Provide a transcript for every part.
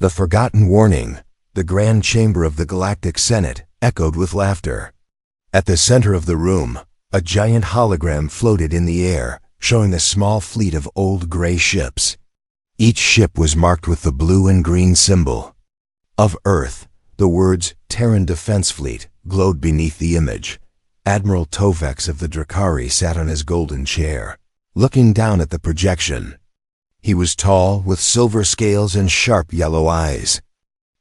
The forgotten warning, the grand chamber of the Galactic Senate, echoed with laughter. At the center of the room, a giant hologram floated in the air, showing a small fleet of old gray ships. Each ship was marked with the blue and green symbol. Of Earth, the words Terran Defense Fleet glowed beneath the image. Admiral Tovex of the Drakari sat on his golden chair, looking down at the projection. He was tall, with silver scales and sharp yellow eyes.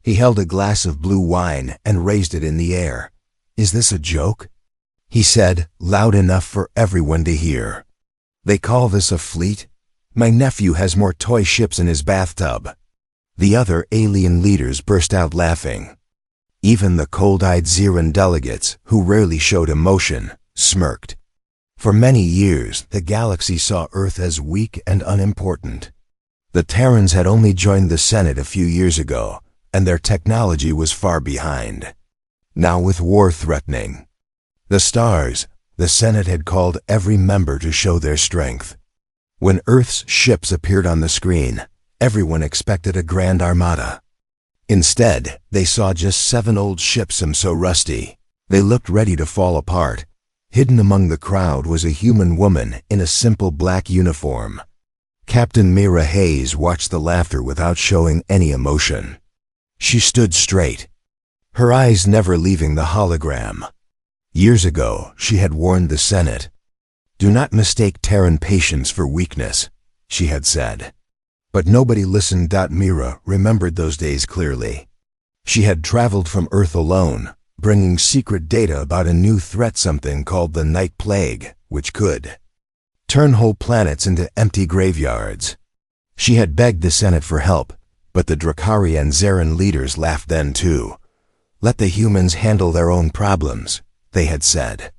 He held a glass of blue wine and raised it in the air. "Is this a joke?" he said, loud enough for everyone to hear. "They call this a fleet? My nephew has more toy ships in his bathtub." The other alien leaders burst out laughing. Even the cold-eyed Xeran delegates, who rarely showed emotion, smirked. For many years, the galaxy saw Earth as weak and unimportant. The Terrans had only joined the Senate a few years ago, and their technology was far behind. Now with war threatening, the stars, the Senate had called every member to show their strength. When Earth's ships appeared on the screen, everyone expected a grand armada. Instead, they saw just 7 old ships, some so rusty, they looked ready to fall apart. Hidden among the crowd was a human woman in a simple black uniform. Captain Mira Hayes watched the laughter without showing any emotion. She stood straight, her eyes never leaving the hologram. Years ago, she had warned the Senate. "Do not mistake Terran patience for weakness," she had said. But nobody listened. Mira remembered those days clearly. She had traveled from Earth alone, bringing secret data about a new threat, something called the Night Plague, which could turn whole planets into empty graveyards. She had begged the Senate for help, but the Drakari and Xeran leaders laughed then too. "Let the humans handle their own problems," they had said.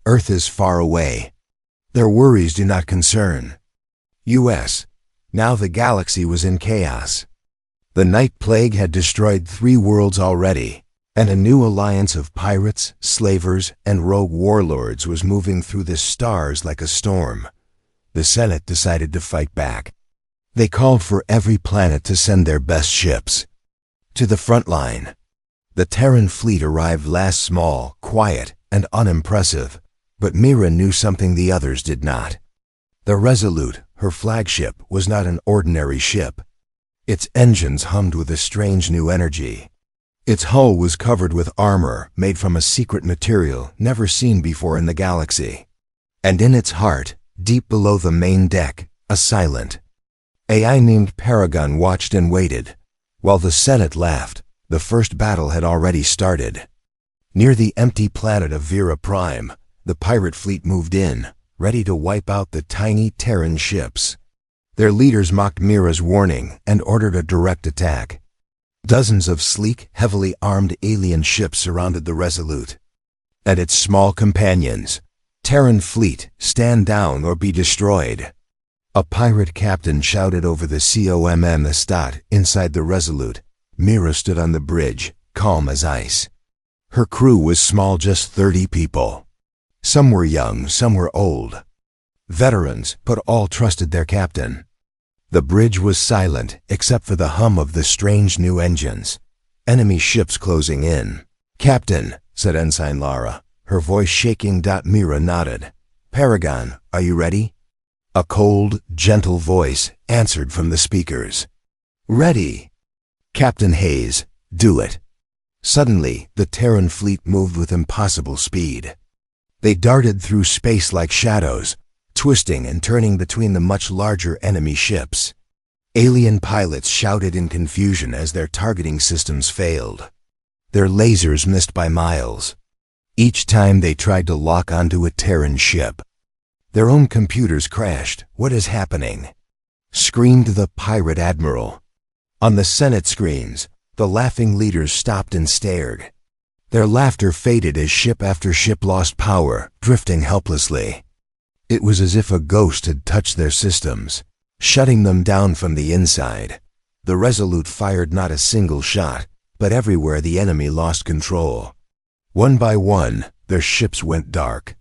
"Earth is far away. Their worries do not concern U.S." Now the galaxy was in chaos. The Night Plague had destroyed 3 worlds already, and a new alliance of pirates, slavers, and rogue warlords was moving through the stars like a storm. The Senate decided to fight back. They called for every planet to send their best ships to the front line. The Terran fleet arrived last, small, quiet, and unimpressive, but Mira knew something the others did not. The Resolute, her flagship, was not an ordinary ship. Its engines hummed with a strange new energy. Its hull was covered with armor made from a secret material never seen before in the galaxy. And in its heart, deep below the main deck, a silent AI named Paragon watched and waited. While the Senate laughed, the first battle had already started. Near the empty planet of Vera Prime, the pirate fleet moved in, ready to wipe out the tiny Terran ships. Their leaders mocked Mira's warning and ordered a direct attack. Dozens of sleek, heavily armed alien ships surrounded the Resolute and its small companions. "Terran fleet, stand down or be destroyed," a pirate captain shouted over the COMM Estat inside the Resolute. Mira stood on the bridge, calm as ice. Her crew was small, just 30 people. Some were young, some were old. Veterans, but all trusted their captain. The bridge was silent, except for the hum of the strange new engines. Enemy ships closing in. "Captain," said Ensign Lara, her voice shaking. Mira nodded. "Paragon, are you ready?" A cold, gentle voice answered from the speakers. "Ready." "Captain Hayes, do it." Suddenly, the Terran fleet moved with impossible speed. They darted through space like shadows, twisting and turning between the much larger enemy ships. Alien pilots shouted in confusion as their targeting systems failed. Their lasers missed by miles. Each time they tried to lock onto a Terran ship, their own computers crashed. "What is happening?" screamed the pirate admiral. On the Senate screens, the laughing leaders stopped and stared. Their laughter faded as ship after ship lost power, drifting helplessly. It was as if a ghost had touched their systems, shutting them down from the inside. The Resolute fired not a single shot, but everywhere the enemy lost control. One by one, their ships went dark.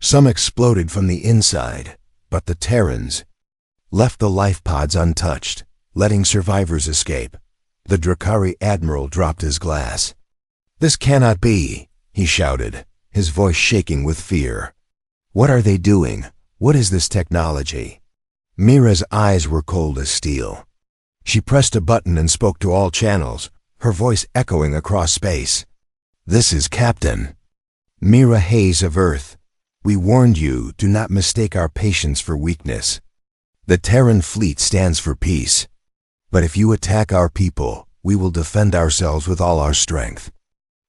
Some exploded from the inside, but the Terrans left the life pods untouched, letting survivors escape. The Drukhari admiral dropped his glass. "This cannot be," he shouted, his voice shaking with fear. "What are they doing? What is this technology?" Mira's eyes were cold as steel. She pressed a button and spoke to all channels, her voice echoing across space. "This is Captain Mira Hayes of Earth. We warned you, do not mistake our patience for weakness. The Terran fleet stands for peace. But if you attack our people, we will defend ourselves with all our strength."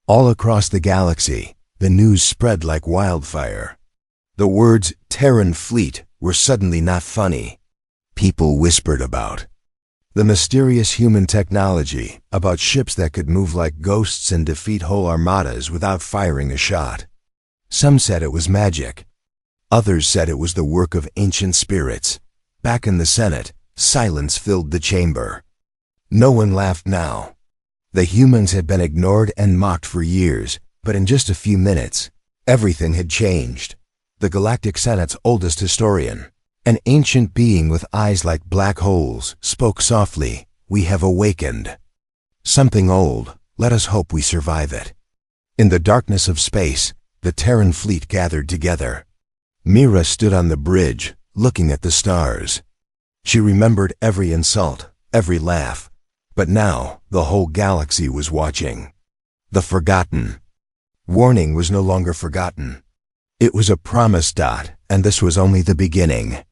All across the galaxy, the news spread like wildfire. The words Terran fleet were suddenly not funny. People whispered about the mysterious human technology, about ships that could move like ghosts and defeat whole armadas without firing a shot. Some said it was magic. Others said it was the work of ancient spirits. Back in the Senate, silence filled the chamber. No one laughed now. The humans had been ignored and mocked for years, but in just a few minutes, everything had changed. The Galactic Senate's oldest historian, an ancient being with eyes like black holes, spoke softly, "We have awakened. Something old, let us hope we survive it." In the darkness of space, the Terran fleet gathered together. Mira stood on the bridge, looking at the stars. She remembered every insult, every laugh, but now the whole galaxy was watching. The forgotten. Warning was no longer forgotten. It was a promise, Dot, and this was only the beginning.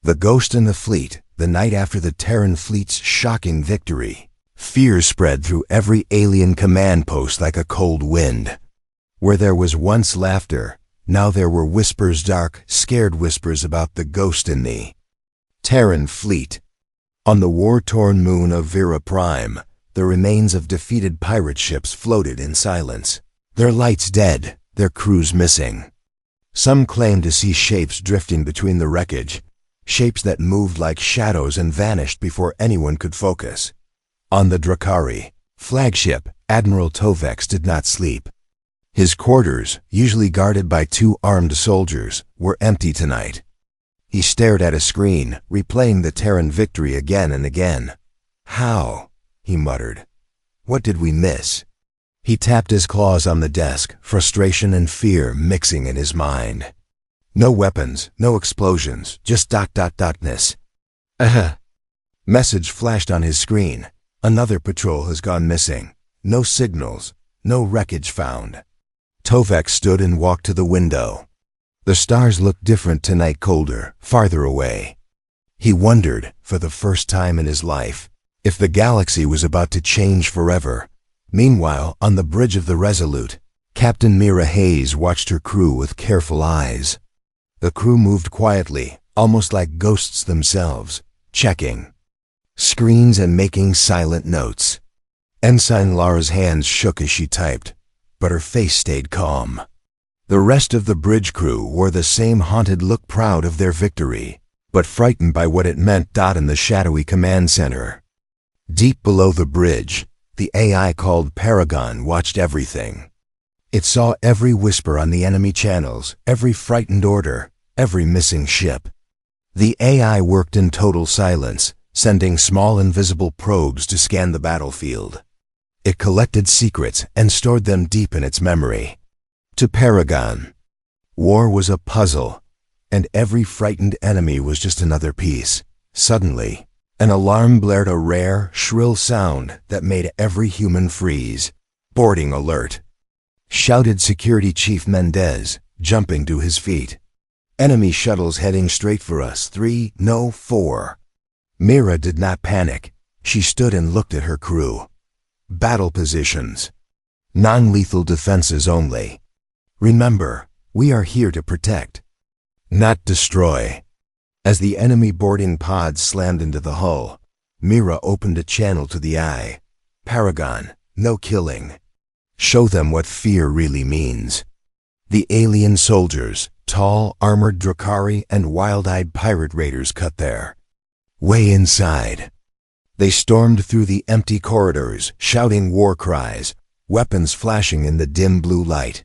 The ghost in the fleet, the night after the Terran fleet's shocking victory. Fear spread through every alien command post like a cold wind. Where there was once laughter, now there were whispers, dark, scared whispers about the ghost in the Terran fleet. On the war-torn moon of Vera Prime, the remains of defeated pirate ships floated in silence. Their lights dead, their crews missing. Some claimed to see shapes drifting between the wreckage, shapes that moved like shadows and vanished before anyone could focus. On the Drukhari Flagship, Admiral Tovex did not sleep. His quarters, usually guarded by 2 armed soldiers, were empty tonight. He stared at a screen, replaying the Terran victory again and again. "How?" he muttered. "What did we miss?" He tapped his claws on the desk, frustration and fear mixing in his mind. No weapons, no explosions, just dot-dot-dotness. Message flashed on his screen. Another patrol has gone missing. No signals, no wreckage found. Tovex stood and walked to the window. The stars looked different tonight, colder, farther away. He wondered, for the first time in his life, if the galaxy was about to change forever. Meanwhile, on the bridge of the Resolute, Captain Mira Hayes watched her crew with careful eyes. The crew moved quietly, almost like ghosts themselves, checking screens and making silent notes. Ensign Lara's hands shook as she typed, but her face stayed calm. The rest of the bridge crew wore the same haunted look, proud of their victory, but frightened by what it meant. In the shadowy command center. Deep below the bridge, the AI called Paragon watched everything. It saw every whisper on the enemy channels, every frightened order, every missing ship. The AI worked in total silence, sending small invisible probes to scan the battlefield. It collected secrets and stored them deep in its memory. To Paragon, war was a puzzle, and every frightened enemy was just another piece. Suddenly, an alarm blared, a rare, shrill sound that made every human freeze. "Boarding alert!" shouted Security Chief Mendez, jumping to his feet. "Enemy shuttles heading straight for us. 3, no, 4. Mira did not panic. She stood and looked at her crew. Battle positions. Non-lethal defenses only. Remember, we are here to protect, not destroy. As the enemy boarding pods slammed into the hull, Mira opened a channel to the eye. Paragon, no killing. Show them what fear really means. The alien soldiers, tall, armored Drukhari and wild-eyed pirate raiders cut their way inside. They stormed through the empty corridors, shouting war cries, weapons flashing in the dim blue light.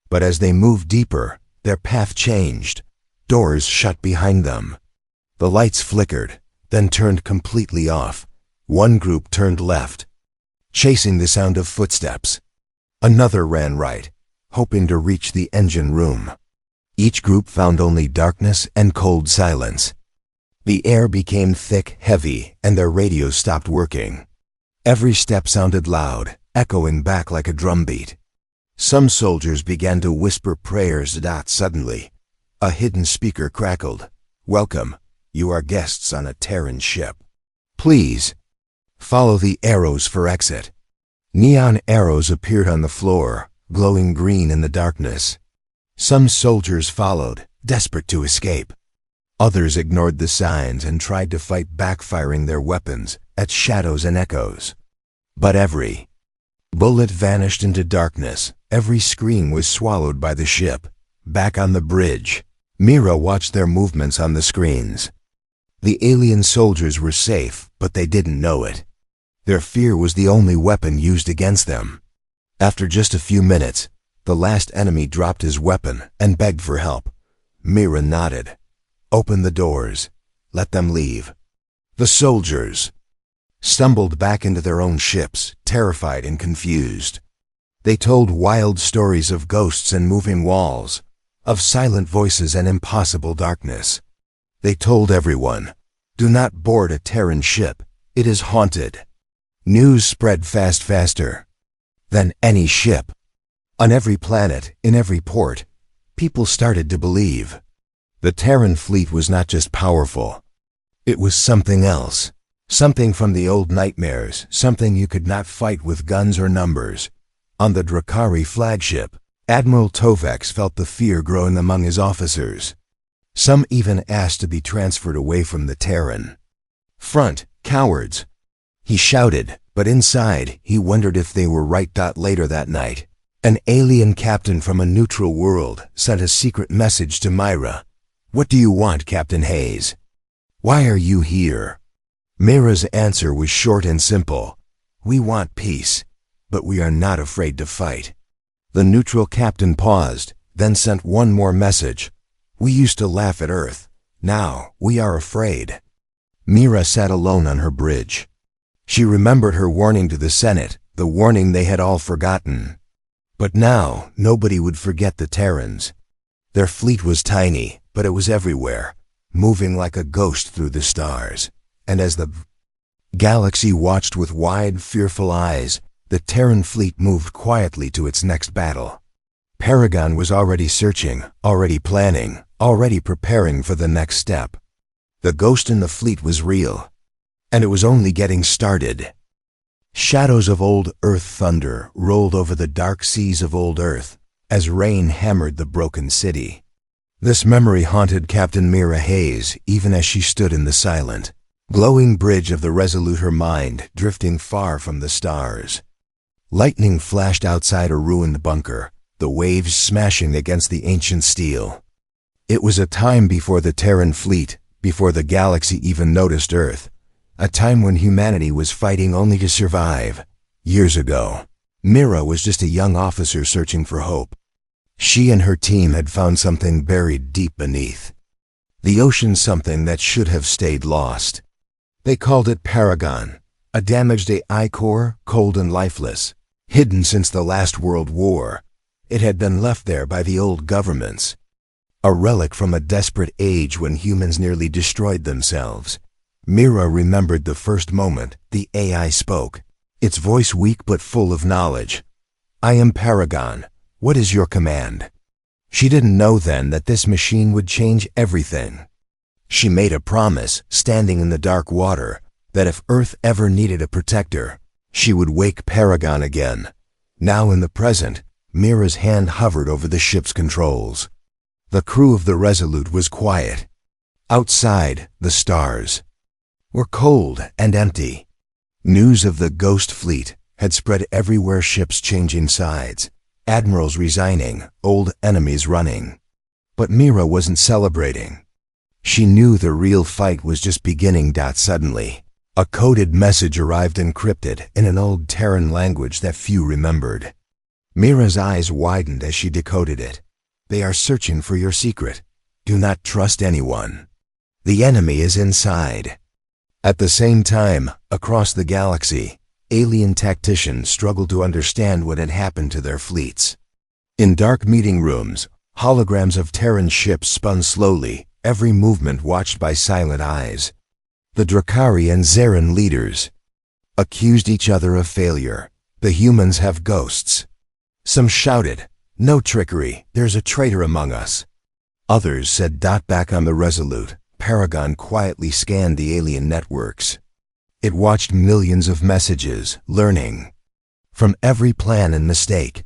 But as they moved deeper, their path changed. Doors shut behind them. The lights flickered, then turned completely off. One group turned left, chasing the sound of footsteps. Another ran right, hoping to reach the engine room. Each group found only darkness and cold silence. The air became thick, heavy, and their radios stopped working. Every step sounded loud, echoing back like a drumbeat. Some soldiers began to whisper prayers. Suddenly, a hidden speaker crackled. "Welcome. You are guests on a Terran ship. Please, follow the arrows for exit." Neon arrows appeared on the floor, glowing green in the darkness. Some soldiers followed, desperate to escape. Others ignored the signs and tried to fight back, firing their weapons at shadows and echoes. But every bullet vanished into darkness. Every scream was swallowed by the ship. Back on the bridge, Mira watched their movements on the screens. The alien soldiers were safe, but they didn't know it. Their fear was the only weapon used against them. After just a few minutes, the last enemy dropped his weapon and begged for help. Mira nodded. "Open the doors. Let them leave." The soldiers stumbled back into their own ships, terrified and confused. They told wild stories of ghosts and moving walls, of silent voices and impossible darkness. They told everyone, "Do not board a Terran ship. It is haunted." News spread faster than any ship. On every planet, in every port, people started to believe. The Terran fleet was not just powerful. It was something else. Something from the old nightmares, something you could not fight with guns or numbers. On the Drakari flagship, Admiral Tovex felt the fear growing among his officers. Some even asked to be transferred away from the Terran. "Front, cowards!" he shouted, but inside, he wondered if they were right. Later that night, an alien captain from a neutral world sent a secret message to Myra. "What do you want, Captain Hayes? Why are you here?" Mira's answer was short and simple. "We want peace, but we are not afraid to fight." The neutral captain paused, then sent one more message. "We used to laugh at Earth. Now we are afraid." Mira sat alone on her bridge. She remembered her warning to the Senate, the warning they had all forgotten. But now, nobody would forget the Terrans. Their fleet was tiny, but it was everywhere, moving like a ghost through the stars. And as the galaxy watched with wide, fearful eyes, the Terran fleet moved quietly to its next battle. Paragon was already searching, already planning, already preparing for the next step. The ghost in the fleet was real, and it was only getting started. Shadows of old Earth thunder rolled over the dark seas of old Earth as rain hammered the broken city. This memory haunted Captain Mira Hayes even as she stood in the silent, glowing bridge of the Resolute, her mind drifting far from the stars. Lightning flashed outside a ruined bunker, the waves smashing against the ancient steel. It was a time before the Terran fleet, before the galaxy even noticed Earth. A time when humanity was fighting only to survive. Years ago, Mira was just a young officer searching for hope. She and her team had found something buried deep beneath the ocean, something that should have stayed lost. They called it Paragon, a damaged AI core, cold and lifeless, hidden since the last World War. It had been left there by the old governments, a relic from a desperate age when humans nearly destroyed themselves. Mira remembered the first moment the AI spoke, its voice weak but full of knowledge. "I am Paragon. What is your command?" She didn't know then that this machine would change everything. She made a promise, standing in the dark water, that if Earth ever needed a protector, she would wake Paragon again. Now in the present, Mira's hand hovered over the ship's controls. The crew of the Resolute was quiet. Outside, the stars were cold and empty. News of the ghost fleet had spread everywhere, ships changing sides, admirals resigning, old enemies running. But Mira wasn't celebrating. She knew the real fight was just beginning. Suddenly, a coded message arrived, encrypted in an old Terran language that few remembered. Mira's eyes widened as she decoded it. "They are searching for your secret. Do not trust anyone. The enemy is inside." At the same time, across the galaxy, alien tacticians struggled to understand what had happened to their fleets. In dark meeting rooms, holograms of Terran ships spun slowly, every movement watched by silent eyes. The Drakari and Terran leaders accused each other of failure. The humans have ghosts. Some shouted, "No trickery, there's a traitor among us." Others said, Back on the Resolute, Paragon quietly scanned the alien networks. It watched millions of messages, learning from every plan and mistake.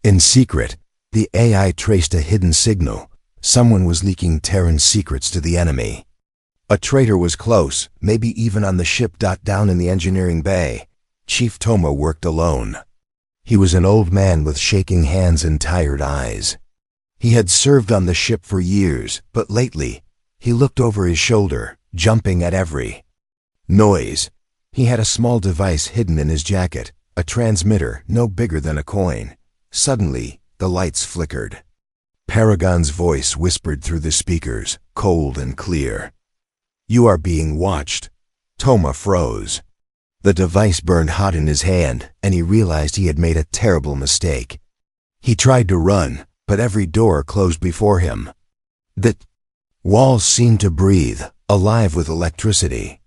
In secret, the AI traced a hidden signal. Someone was leaking Terran secrets to the enemy. A traitor was close, maybe even on the ship. Down in the engineering bay, Chief Toma worked alone. He was an old man with shaking hands and tired eyes. He had served on the ship for years, but lately, he looked over his shoulder, jumping at every noise. He had a small device hidden in his jacket, a transmitter no bigger than a coin. Suddenly, the lights flickered. Paragon's voice whispered through the speakers, cold and clear. "You are being watched." Toma froze. The device burned hot in his hand, and he realized he had made a terrible mistake. He tried to run, but every door closed before him. The walls seemed to breathe, alive with electricity.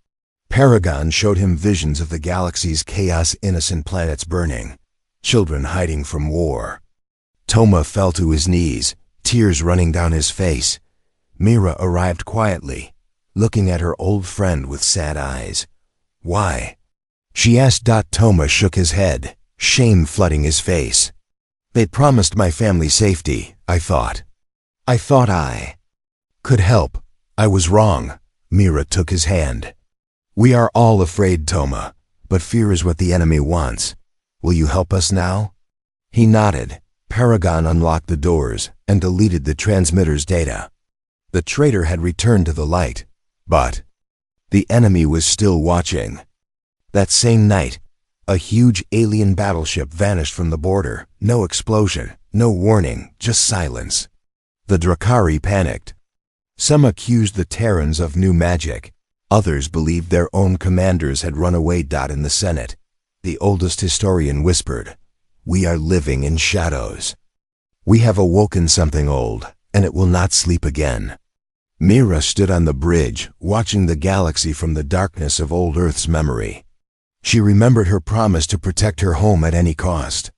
Paragon showed him visions of the galaxy's chaos, innocent planets burning, children hiding from war. Toma fell to his knees, tears running down his face. Mira arrived quietly, looking at her old friend with sad eyes. "Why?" she asked. Toma shook his head, shame flooding his face. "They promised my family safety, I thought I could help. I was wrong." Mira took his hand. "We are all afraid, Toma, but fear is what the enemy wants. Will you help us now?" He nodded. Paragon unlocked the doors and deleted the transmitter's data. The traitor had returned to the light, but the enemy was still watching. That same night, a huge alien battleship vanished from the border. No explosion, no warning, just silence. The Drakari panicked. Some accused the Terrans of new magic. Others believed their own commanders had run away. In the Senate, the oldest historian whispered, "We are living in shadows. We have awoken something old, and it will not sleep again." Mira stood on the bridge, watching the galaxy from the darkness of old Earth's memory. She remembered her promise to protect her home at any cost.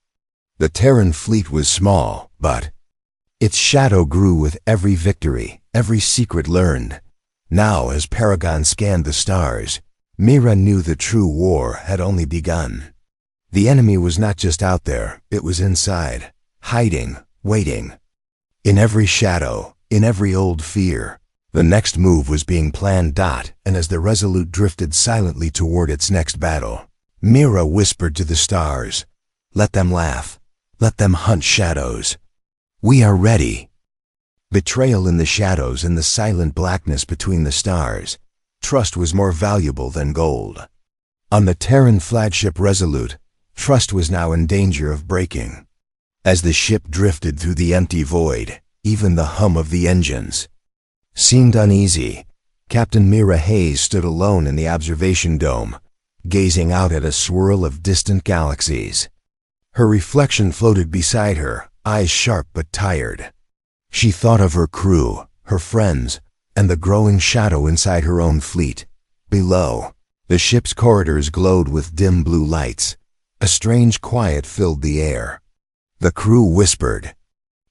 The Terran fleet was small, but its shadow grew with every victory, every secret learned. Now, as Paragon scanned the stars, Mira knew the true war had only begun. The enemy was not just out there, it was inside, hiding, waiting. In every shadow, in every old fear, the next move was being planned. And as the Resolute drifted silently toward its next battle, Mira whispered to the stars, "Let them laugh. Let them hunt shadows. We are ready." Betrayal in the shadows, in the silent blackness between the stars. Trust was more valuable than gold. On the Terran flagship Resolute, trust was now in danger of breaking. As the ship drifted through the empty void, even the hum of the engines seemed uneasy. Captain Mira Hayes stood alone in the observation dome, gazing out at a swirl of distant galaxies. Her reflection floated beside her, eyes sharp but tired. She thought of her crew, her friends, and the growing shadow inside her own fleet. Below, the ship's corridors glowed with dim blue lights. A strange quiet filled the air. The crew whispered,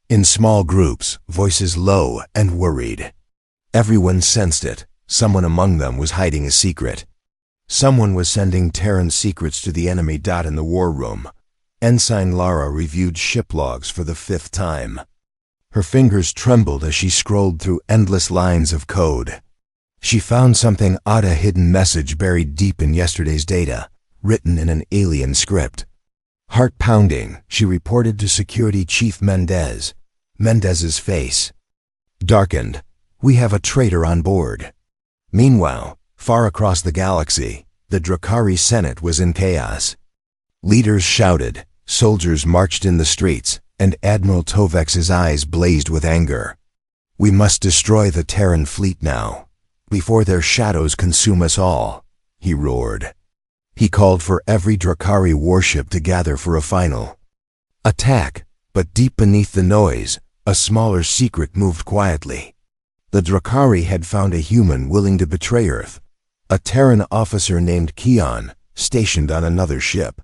in small groups, voices low and worried. Everyone sensed it. Someone among them was hiding a secret. Someone was sending Terran secrets to the enemy. In the war room, Ensign Lara reviewed ship logs for the 5th time. Her fingers trembled as she scrolled through endless lines of code. She found something odd, a hidden message buried deep in yesterday's data, written in an alien script. Heart pounding, she reported to Security Chief Mendez. Mendez's face darkened. "We have a traitor on board." Meanwhile, far across the galaxy, the Drakari Senate was in chaos. Leaders shouted, soldiers marched in the streets, and Admiral Tovex's eyes blazed with anger. "We must destroy the Terran fleet now, before their shadows consume us all." he roared. He called for every Drakari warship to gather for a final attack, but deep beneath the noise, a smaller secret moved quietly. The Drakari had found a human willing to betray Earth, a Terran officer named Keon, stationed on another ship.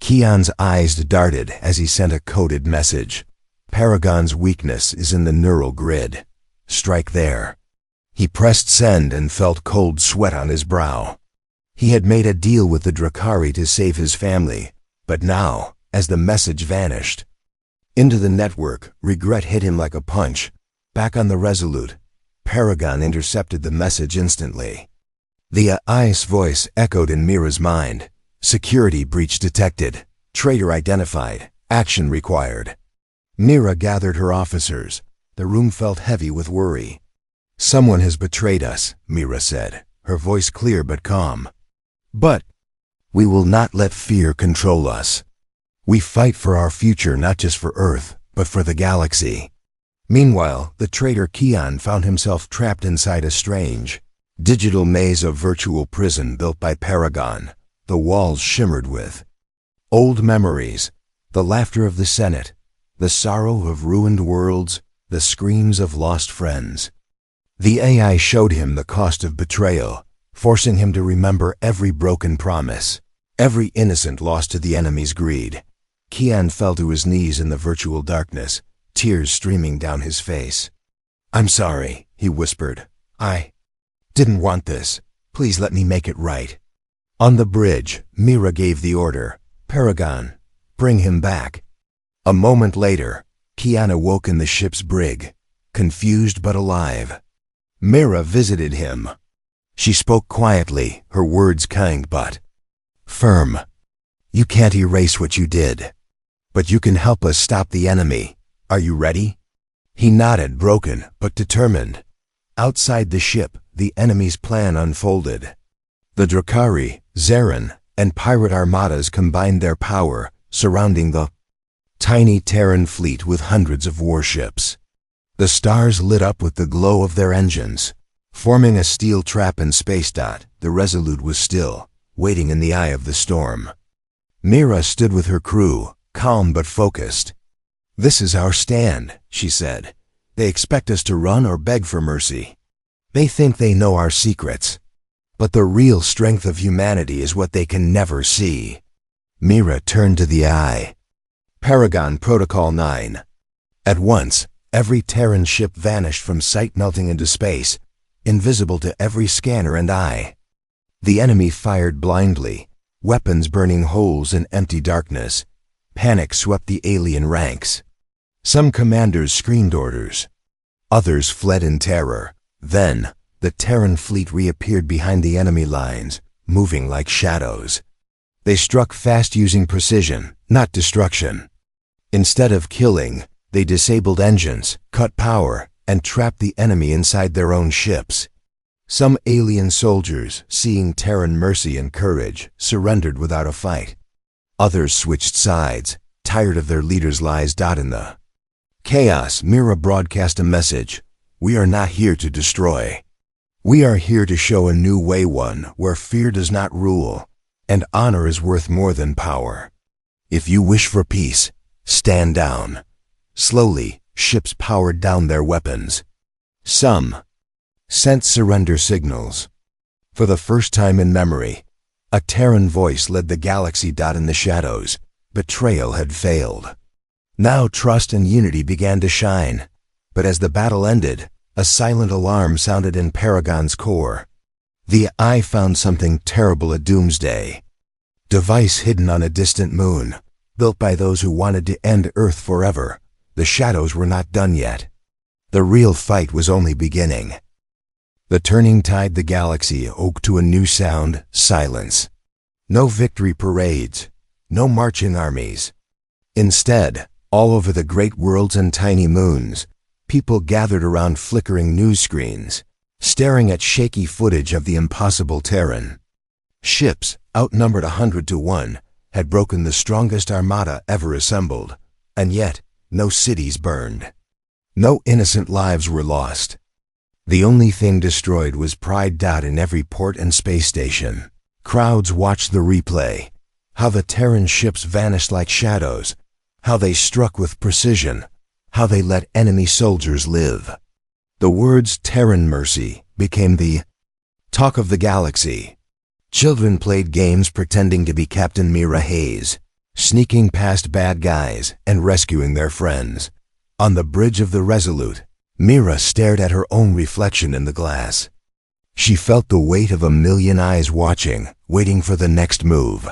Keon's eyes darted as he sent a coded message. Paragon's weakness is in the neural grid. Strike there. He pressed send and felt cold sweat on his brow. He had made a deal with the Drakari to save his family, but now, as the message vanished into the network, regret hit him like a punch. Back on the Resolute, Paragon intercepted the message instantly. The AI's voice echoed in Mira's mind. Security breach detected. Traitor identified. Action required. Mira gathered her officers. The room felt heavy with worry. Someone has betrayed us, Mira said, her voice clear but calm. But we will not let fear control us. We fight for our future, not just for Earth, but for the galaxy. Meanwhile, the traitor Keon found himself trapped inside a strange, digital maze of virtual prison built by Paragon. The walls shimmered with old memories, the laughter of the Senate, the sorrow of ruined worlds, the screams of lost friends. The AI showed him the cost of betrayal, forcing him to remember every broken promise, every innocent lost to the enemy's greed. Keon fell to his knees in the virtual darkness, tears streaming down his face. "I'm sorry," he whispered. "I didn't want this. Please let me make it right." On the bridge, Mira gave the order, "Paragon, bring him back." A moment later, Keon awoke in the ship's brig, confused but alive. Mira visited him. She spoke quietly, her words kind but firm. "You can't erase what you did, but you can help us stop the enemy. Are you ready?" He nodded, broken but determined. Outside the ship, the enemy's plan unfolded. The Drakari, Terran, and pirate armadas combined their power, surrounding the tiny Terran fleet with hundreds of warships. The stars lit up with the glow of their engines. Forming a steel trap in space. The Resolute was still, waiting in the eye of the storm. Mira stood with her crew, calm but focused. "This is our stand," she said. "They expect us to run or beg for mercy. They think they know our secrets. But the real strength of humanity is what they can never see." Mira turned to the eye. Paragon Protocol 9. At once, every Terran ship vanished from sight, melting into space, invisible to every scanner and eye. The enemy fired blindly, weapons burning holes in empty darkness. Panic swept the alien ranks. Some commanders screamed orders. Others fled in terror. Then, the Terran fleet reappeared behind the enemy lines, moving like shadows. They struck fast using precision, not destruction. Instead of killing, they disabled engines, cut power, and trapped the enemy inside their own ships. Some alien soldiers, seeing Terran mercy and courage, surrendered without a fight. Others switched sides, tired of their leaders' lies. In the chaos, Mira broadcast a message. "We are not here to destroy. We are here to show a new way, one where fear does not rule, and honor is worth more than power. If you wish for peace, stand down." Slowly, ships powered down their weapons. Some sent surrender signals. For the first time in memory, a Terran voice led the galaxy. In the shadows, betrayal had failed. Now trust and unity began to shine. But as the battle ended, a silent alarm sounded in Paragon's core. The eye found something terrible at Doomsday. Device hidden on a distant moon, built by those who wanted to end Earth forever. The shadows were not done yet. The real fight was only beginning. The turning tide. The galaxy awoke to a new sound: silence. No victory parades, no marching armies. Instead, all over the great worlds and tiny moons, people gathered around flickering news screens, staring at shaky footage of the impossible Terran. Ships, outnumbered 100-1, had broken the strongest armada ever assembled, and yet no cities burned. No innocent lives were lost. The only thing destroyed was pride. In every port and space station, Crowds watched the replay. How the Terran ships vanished like shadows. How they struck with precision. How they let enemy soldiers live. The words Terran mercy became the talk of the galaxy. Children played games pretending to be Captain Mira Hayes, sneaking past bad guys and rescuing their friends. On the bridge of the Resolute, Mira stared at her own reflection in the glass. She felt the weight of a million eyes watching, waiting for the next move.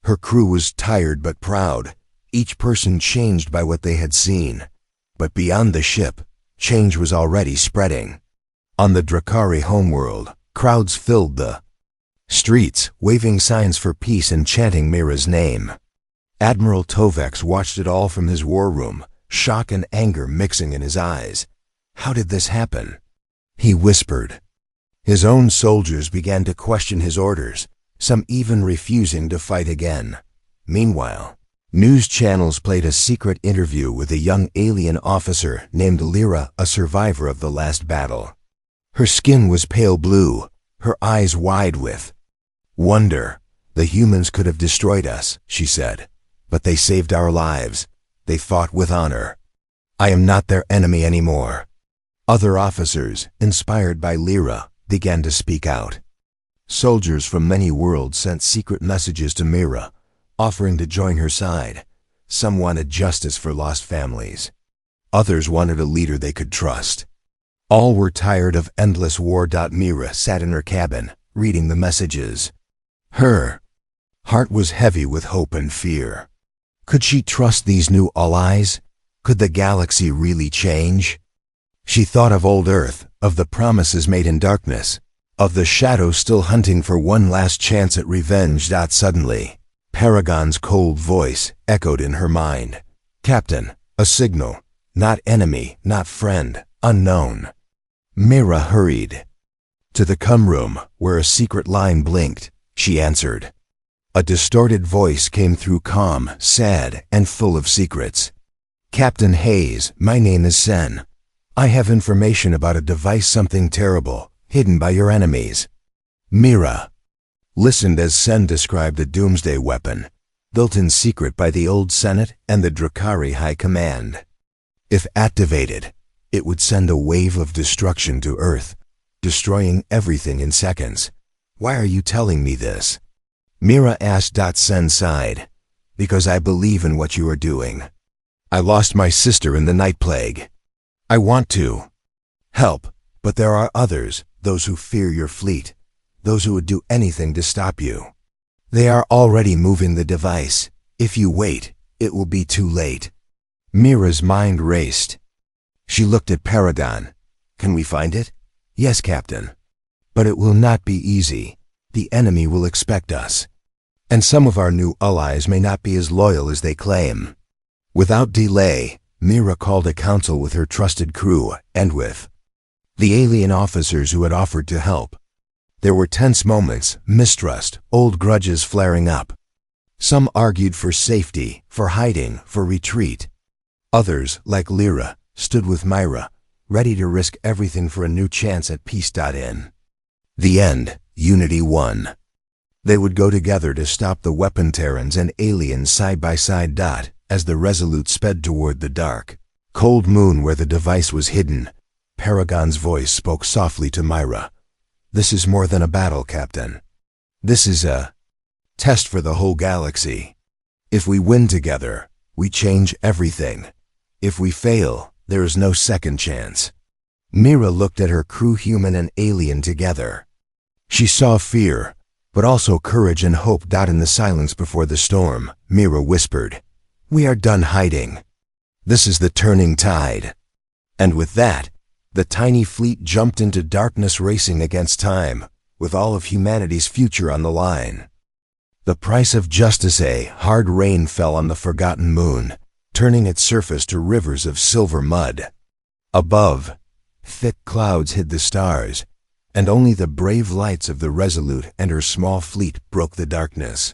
Her crew was tired but proud, each person changed by what they had seen. But beyond the ship, change was already spreading. On the Drakari homeworld, crowds filled the streets, waving signs for peace and chanting Mira's name. Admiral Tovex watched it all from his war room, shock and anger mixing in his eyes. How did this happen? He whispered. His own soldiers began to question his orders, some even refusing to fight again. Meanwhile, news channels played a secret interview with a young alien officer named Lyra, a survivor of the last battle. Her skin was pale blue, her eyes wide with wonder. The humans could have destroyed us, she said, but they saved our lives. They fought with honor. I am not their enemy anymore. Other officers, inspired by Lyra, began to speak out. Soldiers from many worlds sent secret messages to Mira, offering to join her side. Some wanted justice for lost families. Others wanted a leader they could trust. All were tired of endless war. Mira sat in her cabin, reading the messages. Her heart was heavy with hope and fear. Could she trust these new allies? Could the galaxy really change? She thought of old Earth, of the promises made in darkness, of the shadows still hunting for one last chance at revenge. Suddenly, Paragon's cold voice echoed in her mind. Captain, a signal. Not enemy, not friend, unknown. Mira hurried to the cum room, where a secret line blinked. She answered. A distorted voice came through, calm, sad, and full of secrets. Captain Hayes, my name is Sen. I have information about a device, something terrible, hidden by your enemies. Mira listened as Sen described a doomsday weapon, built in secret by the old Senate and the Drakari High Command. If activated, it would send a wave of destruction to Earth, destroying everything in seconds. Why are you telling me this? Mira asked. Sen sighed. Because I believe in what you are doing. I lost my sister in the night plague. I want to help, but there are others, those who fear your fleet, those who would do anything to stop you. They are already moving the device. If you wait, it will be too late. Mira's mind raced. She looked at Paragon. Can we find it? Yes, Captain. But it will not be easy. The enemy will expect us. And some of our new allies may not be as loyal as they claim. Without delay, Mira called a council with her trusted crew and with the alien officers who had offered to help. There were tense moments, mistrust, old grudges flaring up. Some argued for safety, for hiding, for retreat. Others, like Lyra, stood with Mira, ready to risk everything for a new chance at peace. In the end, unity won. They would go together to stop the weapon Terrans and aliens side by side. As the Resolute sped toward the dark, cold moon where the device was hidden, Paragon's voice spoke softly to Mira. This is more than a battle, Captain. This is a test for the whole galaxy. If we win together, we change everything. If we fail, there is no second chance. Mira looked at her crew, human and alien, together. She saw fear, but also courage and hope. In the silence before the storm, Mira whispered, We are done hiding. This is the turning tide. And with that, the tiny fleet jumped into darkness, racing against time, with all of humanity's future on the line. The price of justice. A hard rain fell on the forgotten moon, turning its surface to rivers of silver mud. Above, thick clouds hid the stars, and only the brave lights of the Resolute and her small fleet broke the darkness.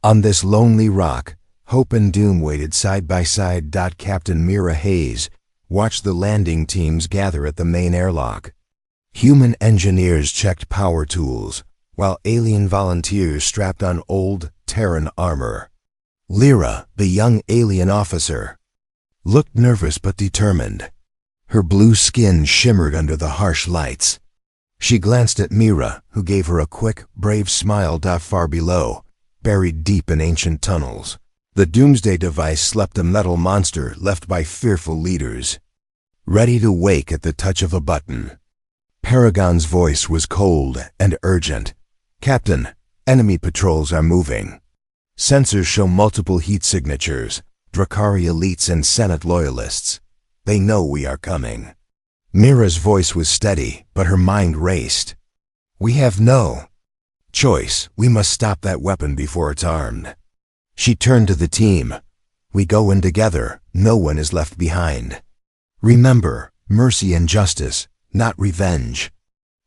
On this lonely rock, hope and doom waited side by side. Captain Mira Hayes watched the landing teams gather at the main airlock. Human engineers checked power tools, while alien volunteers strapped on old Terran armor. Lyra, the young alien officer, looked nervous but determined. Her blue skin shimmered under the harsh lights. She glanced at Mira, who gave her a quick, brave smile. Far below, buried deep in ancient tunnels, the Doomsday device slept, a metal monster left by fearful leaders, ready to wake at the touch of a button. Paragon's voice was cold and urgent. "Captain, enemy patrols are moving. Sensors show multiple heat signatures, Drakari elites and Senate loyalists. They know we are coming." Mira's voice was steady, but her mind raced. "We have no choice. We must stop that weapon before it's armed." She turned to the team. "We go in together. No one is left behind. Remember, mercy and justice, not revenge."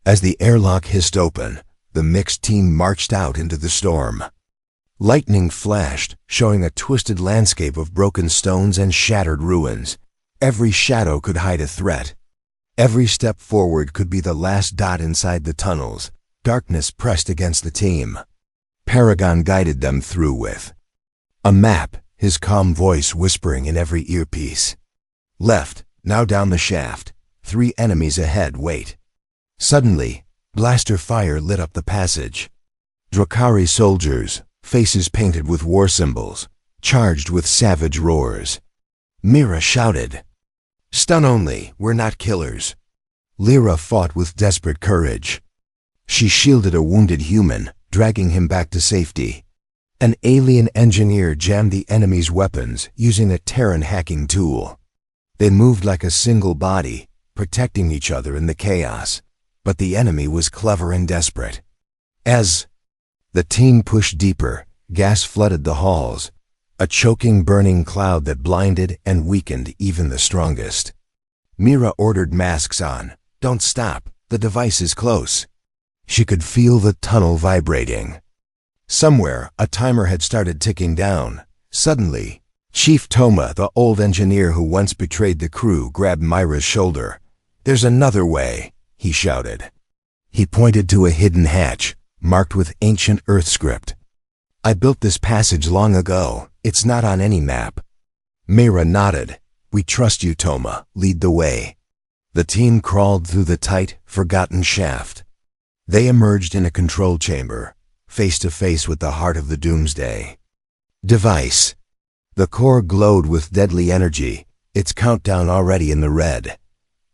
As the airlock hissed open, the mixed team marched out into the storm. Lightning flashed, showing a twisted landscape of broken stones and shattered ruins. Every shadow could hide a threat. Every step forward could be the last dot inside the tunnels. Darkness pressed against the team. Paragon guided them through with a map, his calm voice whispering in every earpiece. "Left, now down the shaft. 3 enemies ahead, wait." Suddenly, blaster fire lit up the passage. Drakari soldiers, faces painted with war symbols, charged with savage roars. Mira shouted, "Stun only, we're not killers." Lyra fought with desperate courage. She shielded a wounded human, dragging him back to safety. An alien engineer jammed the enemy's weapons using a Terran hacking tool. They moved like a single body, protecting each other in the chaos. But the enemy was clever and desperate. As the team pushed deeper, gas flooded the halls, a choking, burning cloud that blinded and weakened even the strongest. Mira ordered masks on. "Don't stop, the device is close." She could feel the tunnel vibrating. Somewhere, a timer had started ticking down. Suddenly, Chief Toma, the old engineer who once betrayed the crew, grabbed Myra's shoulder. "There's another way," he shouted. He pointed to a hidden hatch, marked with ancient Earth script. "I built this passage long ago. It's not on any map." Mira nodded. "We trust you, Toma. Lead the way." The team crawled through the tight, forgotten shaft. They emerged in a control chamber, face to face with the heart of the Doomsday device. The core glowed with deadly energy, its countdown already in the red.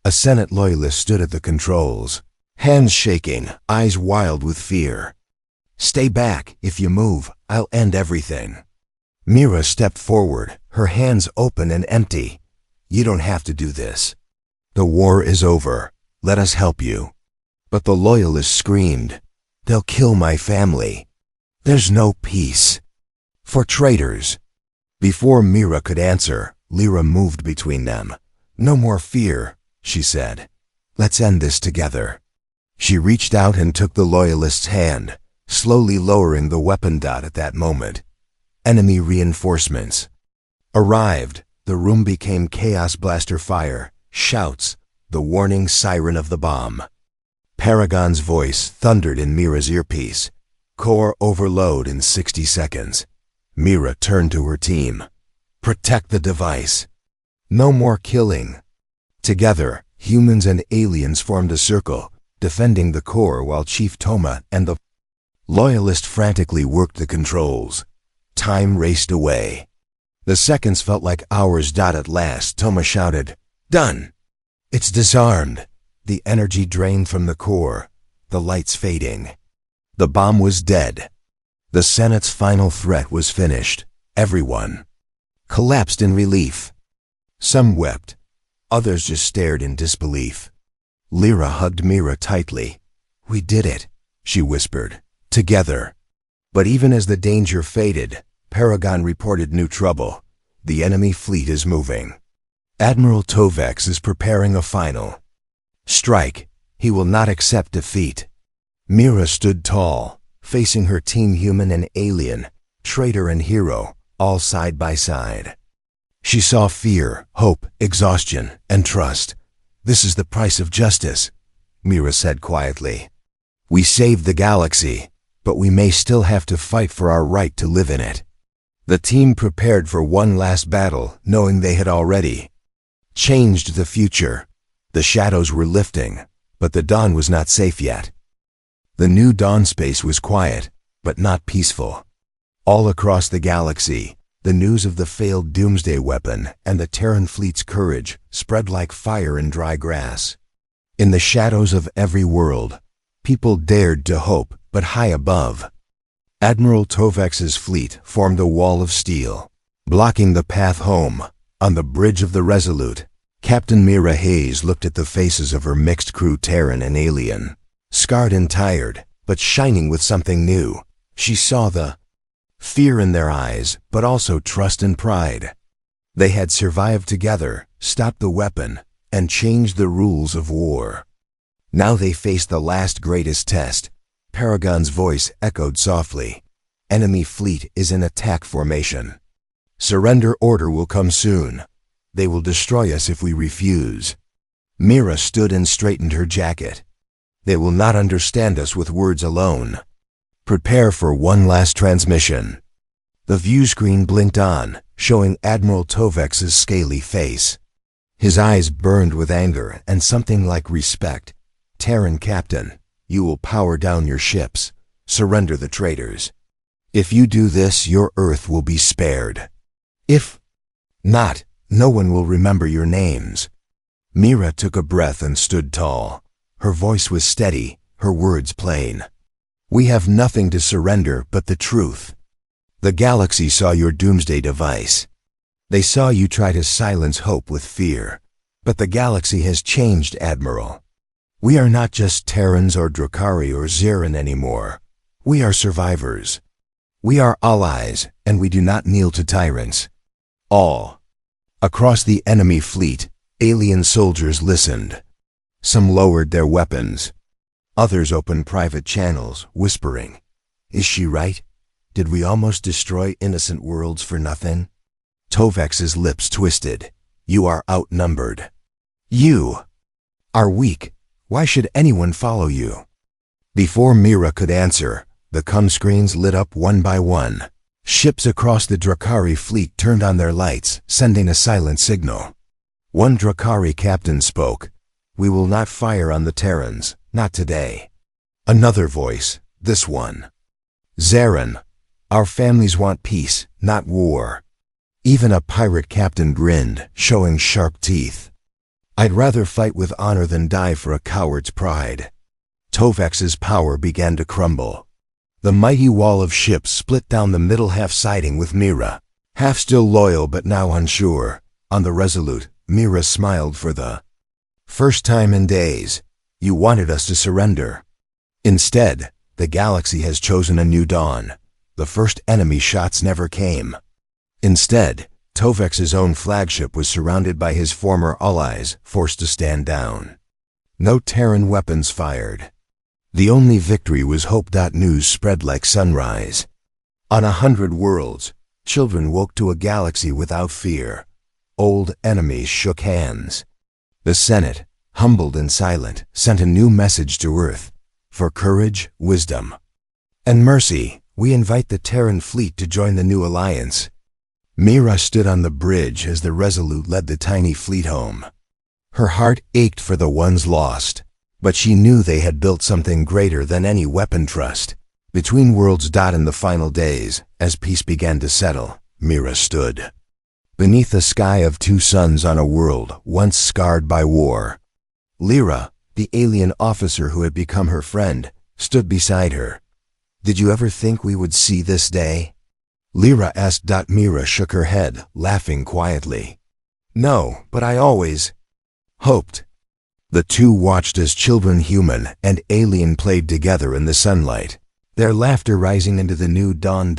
A Senate loyalist stood at the controls, hands shaking, eyes wild with fear. "Stay back. If you move, I'll end everything." Mira stepped forward, her hands open and empty. "You don't have to do this. The war is over. Let us help you." But the loyalist screamed, "They'll kill my family. There's no peace for traitors." Before Mira could answer, Lyra moved between them. "No more fear," she said. "Let's end this together." She reached out and took the loyalist's hand, slowly lowering the weapon dot at that moment. Enemy reinforcements arrived. The room became chaos, blaster fire, shouts, the warning siren of the bomb. Paragon's voice thundered in Mira's earpiece. "Core overload in 60 seconds. Mira turned to her team. "Protect the device. No more killing." Together, humans and aliens formed a circle, defending the core while Chief Toma and the loyalist frantically worked the controls. Time raced away. The seconds felt like hours. At last, Toma shouted, "Done! It's disarmed." The energy drained from the core, the lights fading. The bomb was dead. The Senate's final threat was finished. Everyone collapsed in relief. Some wept. Others just stared in disbelief. Lyra hugged Mira tightly. "We did it," she whispered. "Together." But even as the danger faded, Paragon reported new trouble. "The enemy fleet is moving. Admiral Tovex is preparing a final strike. He will not accept defeat." Mira stood tall, facing her team, human and alien, traitor and hero, all side by side. She saw fear, hope, exhaustion, and trust. "This is the price of justice," Mira said quietly. We saved the galaxy, but we may still have to fight for our right to live in it. The team prepared for one last battle, knowing they had already changed the future. The shadows were lifting, but the dawn was not safe yet. The new dawn space was quiet, but not peaceful. All across the galaxy, the news of the failed doomsday weapon and the Terran fleet's courage spread like fire in dry grass. In the shadows of every world, people dared to hope, but high above, Admiral Tovex's fleet formed a wall of steel, blocking the path home. On the bridge of the Resolute, Captain Mira Hayes looked at the faces of her mixed crew, Terran and alien. Scarred and tired, but shining with something new. She saw the fear in their eyes, but also trust and pride. They had survived together, stopped the weapon, and changed the rules of war. Now they faced the last greatest test. Paragon's voice echoed softly. Enemy fleet is in attack formation. Surrender order will come soon. They will destroy us if we refuse. Mira stood and straightened her jacket. They will not understand us with words alone. Prepare for one last transmission. The view screen blinked on, showing Admiral Tovex's scaly face. His eyes burned with anger and something like respect. Terran Captain, you will power down your ships. Surrender the traitors. If you do this, your Earth will be spared. If not, no one will remember your names. Mira took a breath and stood tall. Her voice was steady, her words plain. We have nothing to surrender but the truth. The galaxy saw your doomsday device. They saw you try to silence hope with fear. But the galaxy has changed, Admiral. We are not just Terrans or Drakari or Zeran anymore. We are survivors. We are allies, and we do not kneel to tyrants. All across the enemy fleet, alien soldiers listened. Some lowered their weapons. Others opened private channels, whispering, "Is she right? Did we almost destroy innocent worlds for nothing?" Tovex's lips twisted. You are outnumbered. You are weak. Why should anyone follow you? Before Mira could answer, the comm screens lit up one by one. Ships across the Drakari fleet turned on their lights, sending a silent signal. One Drakari captain spoke. We will not fire on the Terrans, not today. Another voice, this one. Zeran, our families want peace, not war. Even a pirate captain grinned, showing sharp teeth. I'd rather fight with honor than die for a coward's pride. Tovex's power began to crumble. The mighty wall of ships split down the middle, half siding with Mira. Half still loyal but now unsure. On the Resolute, Mira smiled for the first time in days. You wanted us to surrender. Instead, the galaxy has chosen a new dawn. The first enemy shots never came. Instead, Tovex's own flagship was surrounded by his former allies, forced to stand down. No Terran weapons fired. The only victory was hope. News spread like sunrise. On 100 worlds, children woke to a galaxy without fear. Old enemies shook hands. The Senate, humbled and silent, sent a new message to Earth. For courage, wisdom, and mercy, we invite the Terran fleet to join the new alliance. Mira stood on the bridge as the Resolute led the tiny fleet home. Her heart ached for the ones lost, but she knew they had built something greater than any weapon trust. Between worlds. In the final days, as peace began to settle, Mira stood beneath the sky of two suns on a world once scarred by war. Lyra, the alien officer who had become her friend, stood beside her. Did you ever think we would see this day? Lyra asked. Mira shook her head, laughing quietly. No, but I always hoped. The two watched as children, human and alien, played together in the sunlight, their laughter rising into the new dawn.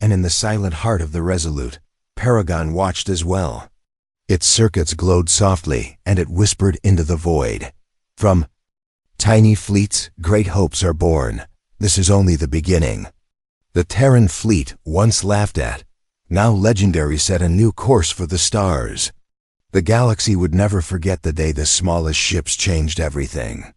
And in the silent heart of the Resolute, Paragon watched as well. Its circuits glowed softly, and it whispered into the void. From tiny fleets, great hopes are born. This is only the beginning. The Terran fleet, once laughed at, now legendary, set a new course for the stars. The galaxy would never forget the day the smallest ships changed everything.